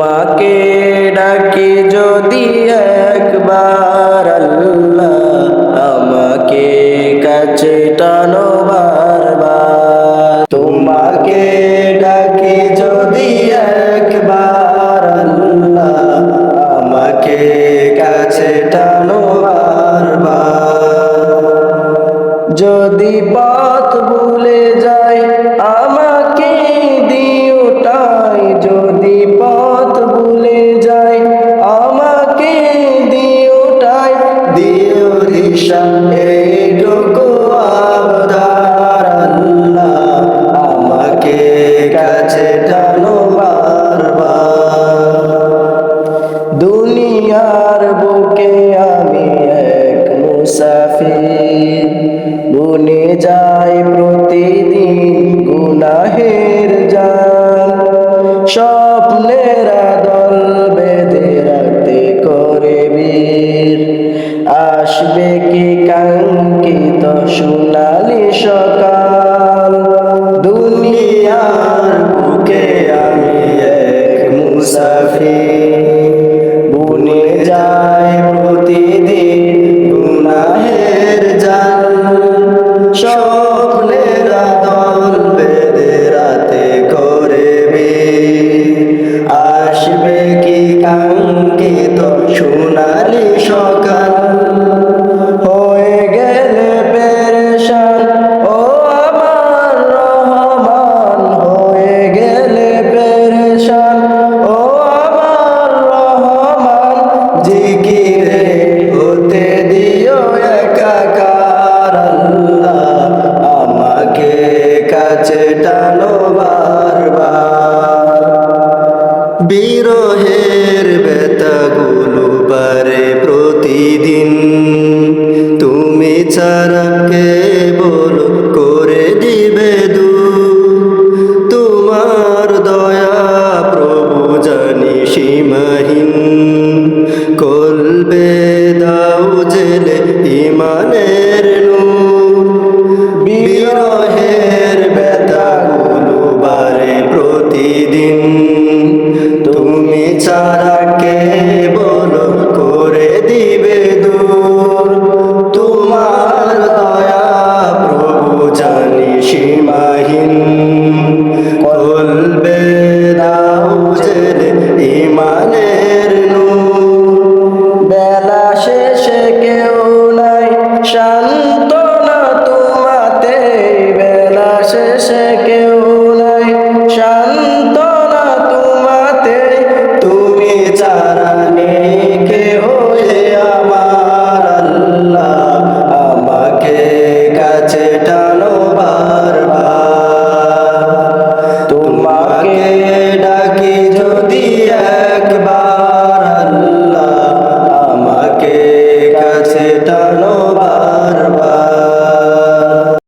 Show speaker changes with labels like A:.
A: তোমাকে ডাকি যদি একবার আল্লাহ, আমাকে কাছে টানো বারবার। তোমাকে ডাকি যদি একবার আল্লাহ, আমাকে কাছে টানো বারবার। যদি পথ ভুলে যাই আমাকে দিও ঠাঁই, যদি পথ ভুলে যাই আমাকে দিও ঠাঁই, দিও দিশা এইটুকু আবদার আল্লাহ, আমাকে কাছে টানো বারবার। দুনিয়ার বুকে আমি এক মুসাফির, বনে যাই প্রতিদিন গুনাহের জাল। স্বপ্নের দল বেঁধে রাখতে করে বীর, আসবে কি কাঙ্ক্ষিত সোনালি সকাল। দুনিয়ার বুকে আমি এক মুসাফির, বনে যাই প্রতিদিন গুনাহের জাল। স্বপ্নের দল বেঁধে রাতে করে বীর, আসবে কি কাঙ্ক্ষিত সোনালি সকাল। হয়ে গেলে পেরেশান ও আমার রহমান, হয়ে গেলে পেরেশান ও আমার রহমান। জিকিরে হতে দিও একাকার আল্লাহ, আমাকে কাছে টানো বারবার। বিরহের ব্যথাগুলো বারে প্রতিদিন, তুমি ছাড়া কে বলো করে দিবে দূর। তোমার দয়া প্রভু জানি সীমাহীন, কলবে দাও জেলে ইমানের নূর। বিরহের ব্যথাগুলো বারে প্রতিদিন, তুমি ছাড়া কে বলো করে দিবে দূর। তোমার দয়া প্রভু জানি সীমাহীন, কলবে দাও জেলে ইমানের